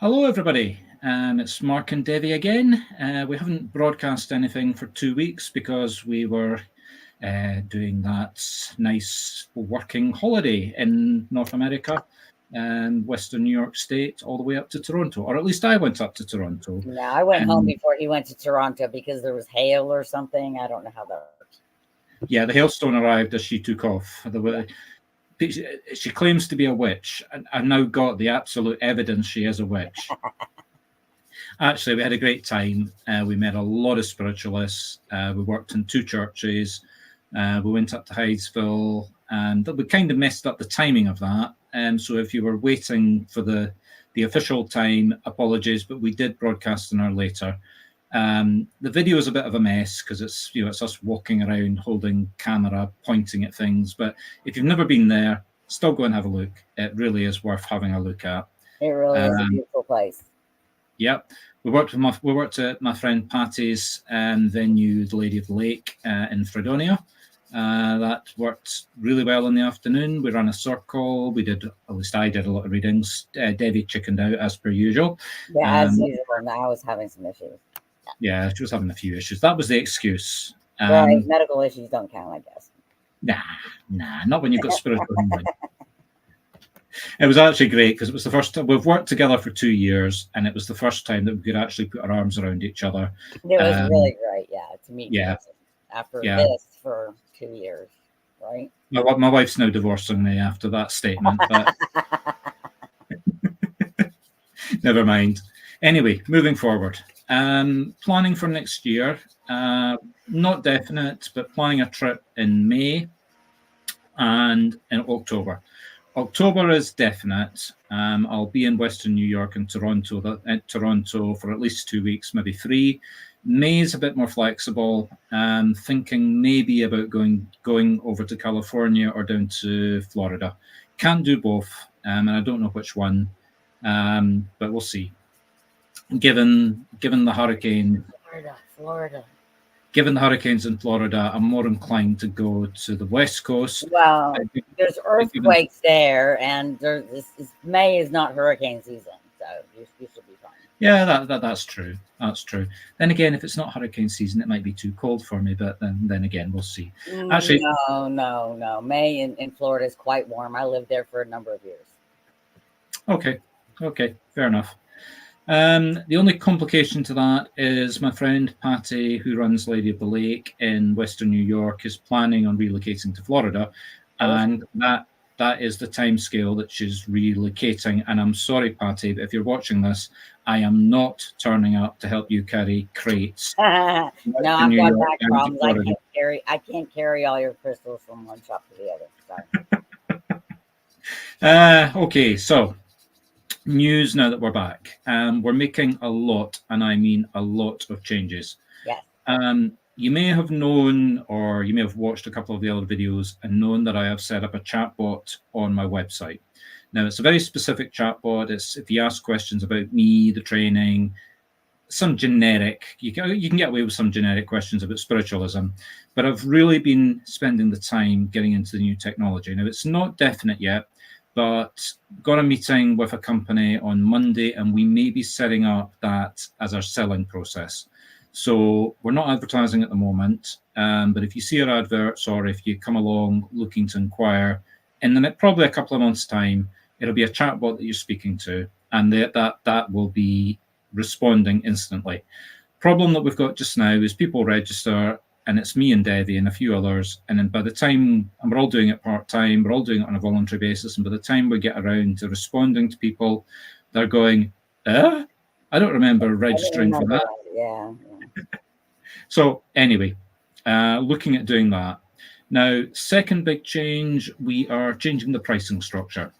Hello, everybody. It's Marc and Devi again. We haven't broadcast anything for 2 weeks because we were doing that nice working holiday in North America and Western New York State, all the way up to Toronto, or at least I went up to Toronto. No, I went home And before he went to Toronto because there was hail or something. I don't know how that works. yeah, the hailstone arrived as she took off. She claims to be a witch, and I've now got the absolute evidence she is a witch. Actually, we had a great time. We met a lot of spiritualists. We worked in two churches. We went up to Hydesville, and we kind of messed up the timing of that. So if you were waiting for the official time, apologies, but we did broadcast an hour later. The video is a bit of a mess because it's us walking around holding camera, pointing at things. But if you've never been there, still go and have a look. It really is worth having a look at. It really is a beautiful place. Yep. We worked at my friend Patty's venue, the Lady of the Lake, in Fredonia. That worked really well in the afternoon. We ran a circle. At least I did a lot of readings. Devi chickened out as per usual. Yeah, as usual. Now I was having some issues. Yeah, she was having a few issues. That was the excuse. Right, medical issues don't count, I guess. Nah, not when you've got spiritual healing. It was actually great because it was the first time we've worked together for 2 years, and it was the first time that we could actually put our arms around each other. It was really great, to meet you after this for 2 years, right? My wife's now divorcing me after that statement, but never mind. Anyway, moving forward. Planning for next year, not definite, but planning a trip in May and in October. October is definite. I'll be in Western New York and Toronto for at least 2 weeks, maybe 3. May is a bit more flexible. Thinking maybe about going over to California or down to Florida. Can't do both, and I don't know which one, but we'll see. Given the hurricane, Florida. Given the hurricanes in Florida, I'm more inclined to go to the West Coast. Well, there's earthquakes there, and May is not hurricane season, so you should be fine. Yeah, that's true. That's true. Then again, if it's not hurricane season, it might be too cold for me. But then again, we'll see. Actually, no. May in Florida is quite warm. I lived there for a number of years. Okay, fair enough. The only complication to that is my friend Patty, who runs Lady of the Lake in Western New York, is planning on relocating to Florida, and that is the time scale that she's relocating. And I'm sorry, Patty, but if you're watching this, I am not turning up to help you carry crates. No, I've got back problems. I can't carry all your crystals from one shop to the other. Okay, so news now that we're back. We're making a lot, and I mean a lot, of changes. Yes. You may have known, or you may have watched a couple of the other videos and known that I have set up a chatbot on my website. Now, it's a very specific chatbot. It's if you ask questions about me, the training, some generic, you can get away with some generic questions about spiritualism, but I've really been spending the time getting into the new technology. Now, it's not definite yet, but got a meeting with a company on Monday, and we may be setting up that as our selling process. So we're not advertising at the moment, but if you see our adverts or if you come along looking to inquire, in probably a couple of months' time, it'll be a chatbot that you're speaking to, and that will be responding instantly. Problem that we've got just now is people register, and it's me and Devi and a few others, and then by the time, and we're all doing it part-time, we're all doing it on a voluntary basis, and by the time we get around to responding to people, they're going, I don't remember registering for that. Yeah. So anyway, looking at doing that. Now, second big change, we are changing the pricing structure.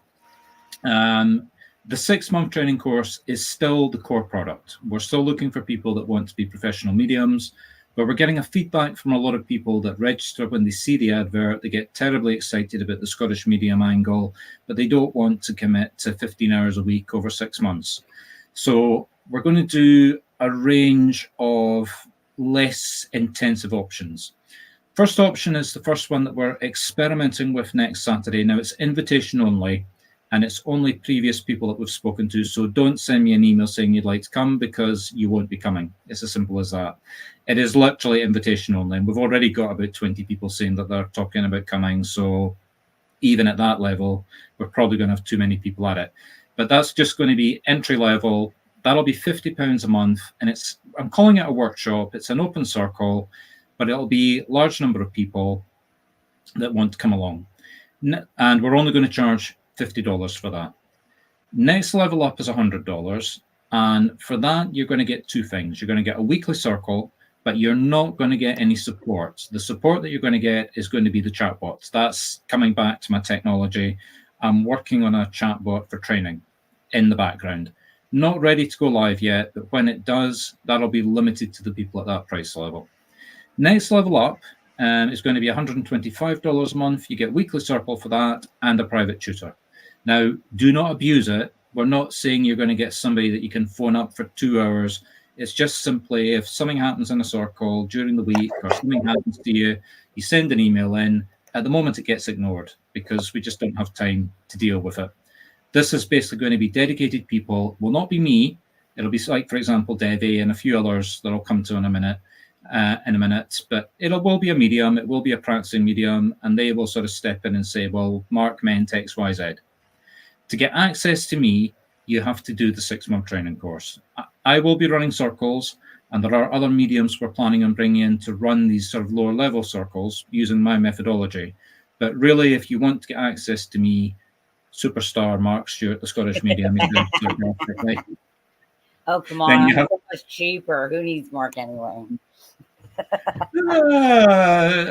The 6-month training course is still the core product. We're still looking for people that want to be professional mediums, but we're getting a feedback from a lot of people that register when they see the advert. They get terribly excited about the Scottish medium angle, but they don't want to commit to 15 hours a week over 6 months. So we're going to do a range of less intensive options. First option is the first one that we're experimenting with next Saturday. Now, it's invitation only. and it's only previous people that we've spoken to. So don't send me an email saying you'd like to come, because you won't be coming. It's as simple as that. It is literally invitation only, and we've already got about 20 people saying that they're talking about coming. So even at that level, we're probably going to have too many people at it. But that's just going to be entry level. That'll be £50 a month, and I'm calling it a workshop. It's an open circle, but it'll be a large number of people that want to come along. And we're only going to charge $50 for that. Next level up is $100. And for that, you're going to get two things. You're going to get a weekly circle, but you're not going to get any support. The support that you're going to get is going to be the chatbots. That's coming back to my technology. I'm working on a chatbot for training in the background. Not ready to go live yet, but when it does, that'll be limited to the people at that price level. Next level up is going to be $125 a month. You get weekly circle for that and a private tutor. Now, do not abuse it. We're not saying you're going to get somebody that you can phone up for 2 hours. It's just simply if something happens in a circle during the week or something happens to you, you send an email in. At the moment, it gets ignored because we just don't have time to deal with it. This is basically going to be dedicated people. Will not be me. It'll be like, for example, Devi and a few others that I'll come to in a minute. But it will be a medium. It will be a practicing medium, and they will sort of step in and say, well, Marc meant X, Y, Z. To get access to me, you have to do the 6-month training course. I will be running circles, and there are other mediums we're planning on bringing in to run these sort of lower level circles using my methodology. But really, if you want to get access to me, superstar Marc Stewart, the Scottish medium, oh, come on. I'm so much cheaper. Who needs Marc anyway?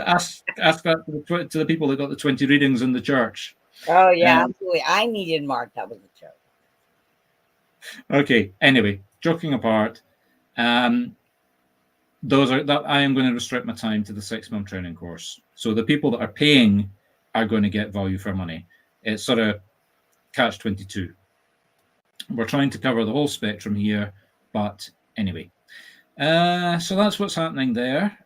Ask that to the people that got the 20 readings in the church. Oh, yeah, absolutely. I needed Marc. That was a joke. Okay. Anyway, joking apart, I am going to restrict my time to the 6-month training course. So the people that are paying are going to get value for money. It's sort of catch-22. We're trying to cover the whole spectrum here, but anyway. So that's what's happening there.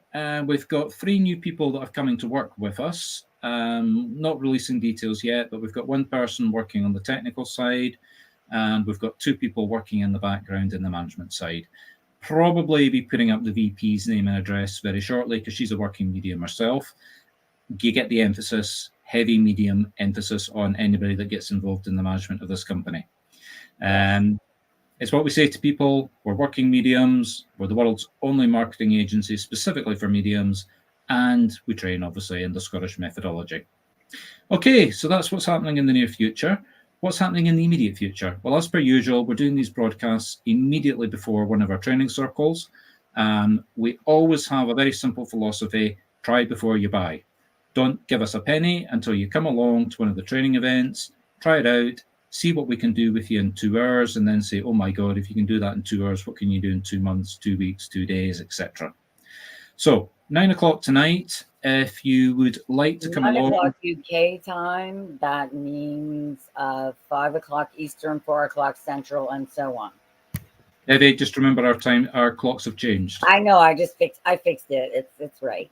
We've got 3 new people that are coming to work with us. Not releasing details yet, but we've got 1 person working on the technical side, and we've got 2 people working in the background in the management side. Probably be putting up the VP's name and address very shortly because she's a working medium herself. You get the emphasis, heavy medium emphasis on anybody that gets involved in the management of this company. It's what we say to people. We're working mediums. We're the world's only marketing agency specifically for mediums, and we train, obviously, in the Scottish methodology. Okay, so that's what's happening in the near future. What's happening in the immediate future? Well, as per usual, we're doing these broadcasts immediately before one of our training circles. We always have a very simple philosophy: try before you buy. Don't give us a penny until you come along to one of the training events, try it out, see what we can do with you in 2 hours, and then say, oh my God, if you can do that in 2 hours, what can you do in 2 months, 2 weeks, 2 days, etc. So 9 o'clock tonight, if you would like to come along. 9 o'clock UK time, that means 5 o'clock Eastern, 4 o'clock Central, and so on. Devi, just remember our clocks have changed. I know, I fixed it. It's right.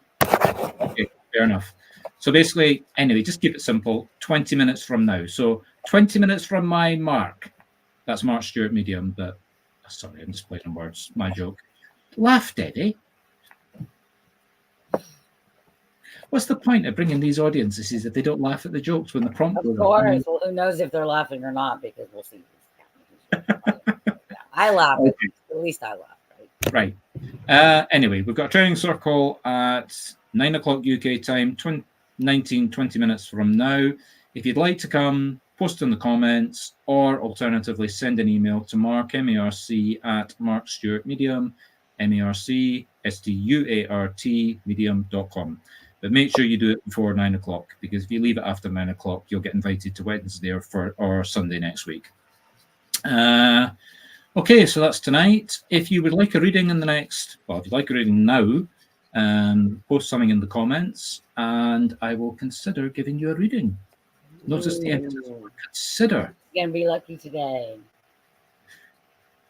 Okay, fair enough. So basically, anyway, just keep it simple. 20 minutes from now. So 20 minutes from my Marc. That's Marc Stewart Medium, but sorry, I'm just playing on words. My joke. Laugh, Devi. What's the point of bringing these audiences if they don't laugh at the jokes when the prompt goes on? Of course. Well, who knows if they're laughing or not, because we'll see. I laugh. Okay. At least I laugh. Right. Anyway, we've got a training circle at 9 o'clock UK time, 20 minutes from now. If you'd like to come, post in the comments, or alternatively send an email to Marc, M-A-R-C, at Marc Stewart Medium, M-A-R-C, S-T-U-A-R-T, medium.com. But make sure you do it before 9 o'clock, because if you leave it after 9 o'clock, you'll get invited to Wednesday or Sunday next week. Okay, so that's tonight. If you would like a reading if you'd like a reading now, post something in the comments, and I will consider giving you a reading. Notice the emphasis on consider. You're going to be lucky today.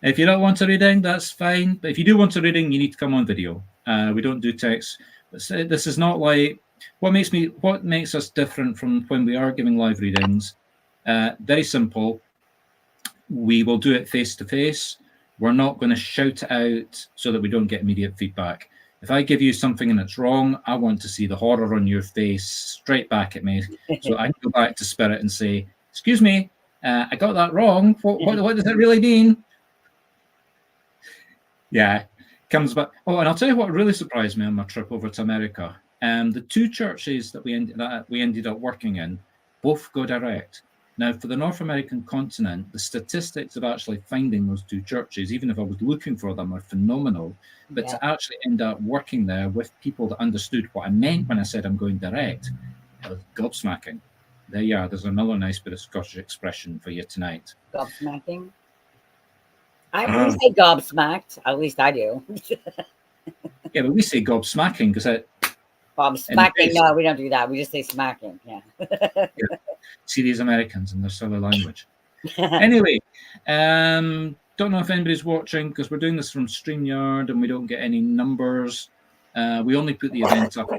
If you don't want a reading, that's fine. But if you do want a reading, you need to come on video. We don't do text. This is not like what makes us different from when we are giving live readings Very simple. We will do it face to face. We're not going to shout it out so that we don't get immediate feedback. If I give you something and it's wrong, I want to see the horror on your face straight back at me. So I go back to Spirit and say, excuse me, I got that wrong. What does it really mean? Yeah, comes back. Oh, and I'll tell you what really surprised me on my trip over to America. The two churches that we ended up working in both go direct. Now, for the North American continent, the statistics of actually finding those two churches, even if I was looking for them, are phenomenal. But to actually end up working there with people that understood what I meant when I said I'm going direct, it was gobsmacking. There you are. There's another nice bit of Scottish expression for you tonight. Gobsmacking? We say gobsmacked. At least I do. Yeah, but we say gobsmacking because it... Gobsmacking? No, we don't do that. We just say smacking. Yeah. Yeah. See these Americans and their silly language. Anyway, don't know if anybody's watching because we're doing this from StreamYard and we don't get any numbers. We only put the event up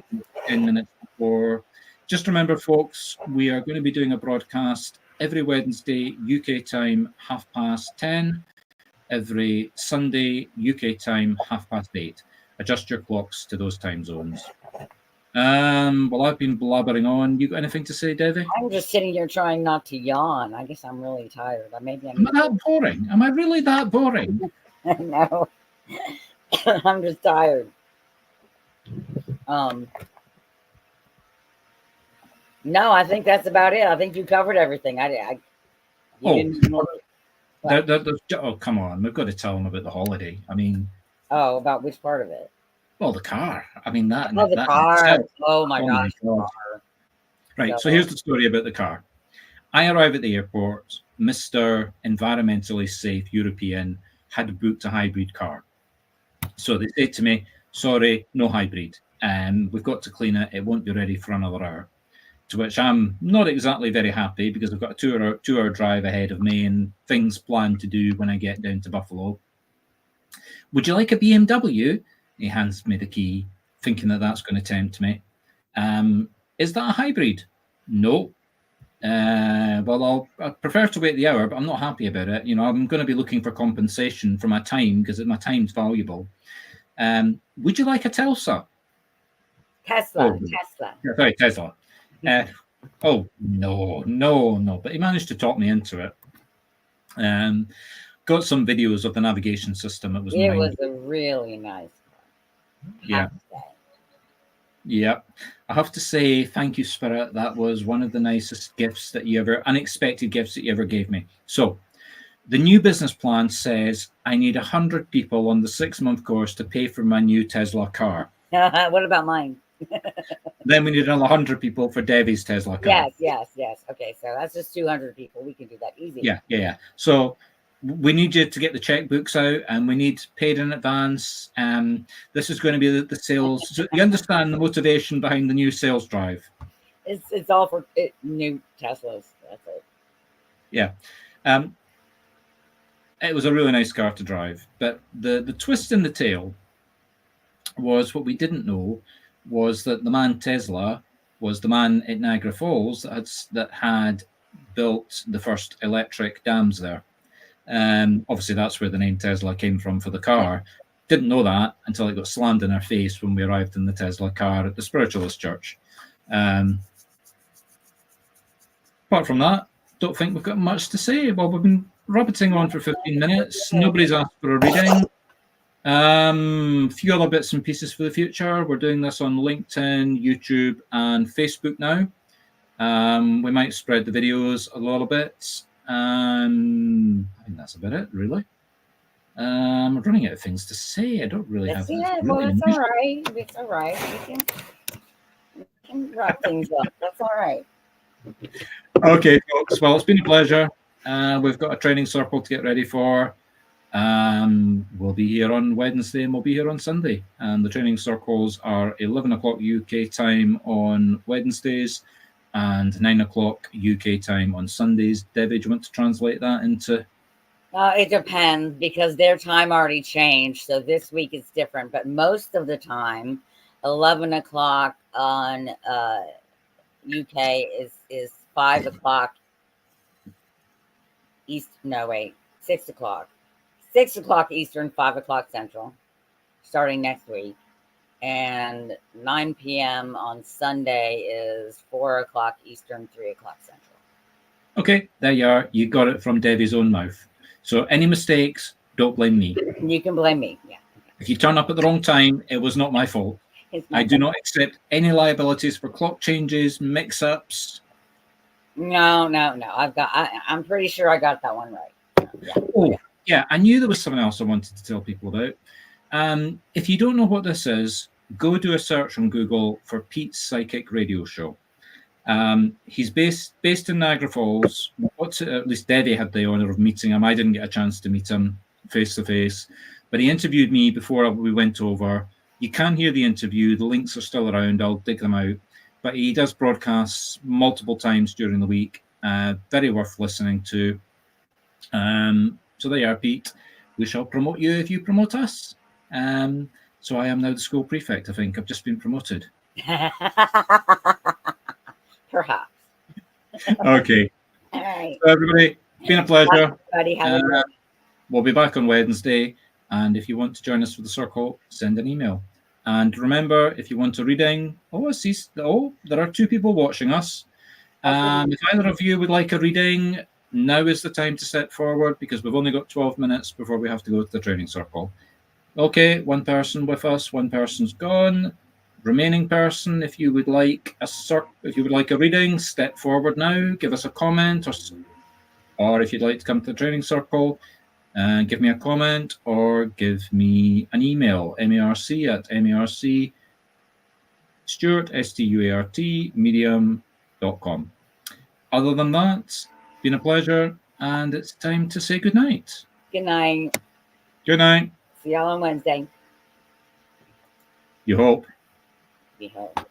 10 minutes before. Just remember, folks, we are going to be doing a broadcast every Wednesday, UK time, 10:30. Every Sunday, UK time, 8:30. Adjust your clocks to those time zones. Well, I've been blabbering on. You got anything to say, Devi? I'm just sitting here trying not to yawn. I guess I'm really tired. Am I that boring? Am I really that boring? No. I'm just tired. No, I think that's about it. I think you covered everything. Oh, come on. We've got to tell them about the holiday. I mean... Oh, about which part of it? Well, the car. I mean, that... Oh, the car. Oh, my gosh. Right, so here's the story about the car. I arrive at the airport. Mr. Environmentally Safe European had booked a hybrid car. So they said to me, sorry, no hybrid. We've got to clean it. It won't be ready for another hour. To which I'm not exactly very happy because I've got a two-hour drive ahead of me and things planned to do when I get down to Buffalo. Would you like a BMW? He hands me the key, thinking that that's going to tempt me. Is that a hybrid? No. Well, I prefer to wait the hour, but I'm not happy about it. You know, I'm going to be looking for compensation for my time because my time's valuable. Would you like a Tesla? Tesla. Yeah, sorry, Tesla. Oh, no. But he managed to talk me into it. Got some videos of the navigation system. It was a really nice car. Yeah. I have to say, thank you, Spirit. That was one of the nicest gifts that unexpected gifts that you ever gave me. So the new business plan says I need 100 people on the 6-month course to pay for my new Tesla car. What about mine? Then we need another 100 people for Devi's Tesla car. Yes. Okay, so that's just 200 people. We can do that easy. Yeah. So we need you to get the checkbooks out and we need paid in advance. This is going to be the sales. So you understand the motivation behind the new sales drive. It's all for new Teslas. That's it. Yeah. It was a really nice car to drive. But the twist in the tail was what we didn't know was that the man Tesla was the man at Niagara Falls that had built the first electric dams there. Obviously, that's where the name Tesla came from for the car. Didn't know that until it got slammed in our face when we arrived in the Tesla car at the Spiritualist Church. Apart from that, don't think we've got much to say. Well, we've been rabbiting on for 15 minutes. Nobody's asked for a reading. A few other bits and pieces for the future. We're doing this on LinkedIn, YouTube, and Facebook now. We might spread the videos a little bit. I think that's about it, really. I'm running out of things to say. I don't really have. Well, that's all right. It's all right. We can wrap things up. That's all right. Okay, folks. Well, it's been a pleasure. We've got a training circle to get ready for. We'll be here on Wednesday and we'll be here on Sunday. And the training circles are 11 o'clock UK time on Wednesdays and 9 o'clock UK time on Sundays. Devi, do you want to translate that into? It depends because their time already changed. So this week is different, but most of the time, 11 o'clock on UK is 5 o'clock No, wait. 6 o'clock. 6 o'clock Eastern, 5 o'clock Central, starting next week. And 9 p.m. on Sunday is 4 o'clock Eastern, 3 o'clock Central. Okay, there you are. You got it from Devi's own mouth. So any mistakes, don't blame me. You can blame me. Yeah. If you turn up at the wrong time, it was not my fault. I do not accept any liabilities for clock changes, mix-ups. No. I'm pretty sure I got that one right. Yeah. Oh, yeah. I knew there was something else I wanted to tell people about. If you don't know what this is, go do a search on Google for Pete's Psychic Radio Show. He's based in Niagara Falls. At least Devi had the honor of meeting him. I didn't get a chance to meet him face to face, but he interviewed me before we went over. You can hear the interview. The links are still around. I'll dig them out. But he does broadcasts multiple times during the week. Very worth listening to. So there you are, Pete. We shall promote you if you promote us. So I am now the school prefect, I think. I've just been promoted. Perhaps. Okay. All right. So everybody, it's been a pleasure. Everybody, we'll be back on Wednesday. And if you want to join us for the circle, send an email. And remember, if you want a reading, I see. There are 2 people watching us. If either of you would like a reading, now is the time to step forward because we've only got 12 minutes before we have to go to the training circle. Okay, 1 person with us, 1 person's gone. Remaining person, if you would like a reading, step forward now. Give us a comment, or if you'd like to come to the training circle, give me a comment or give me an email, marc@marc Stuart, STUART, medium.com. Other than that, it's been a pleasure, and it's time to say good night. Good night. Good night. See y'all on Wednesday. You hope. We hope.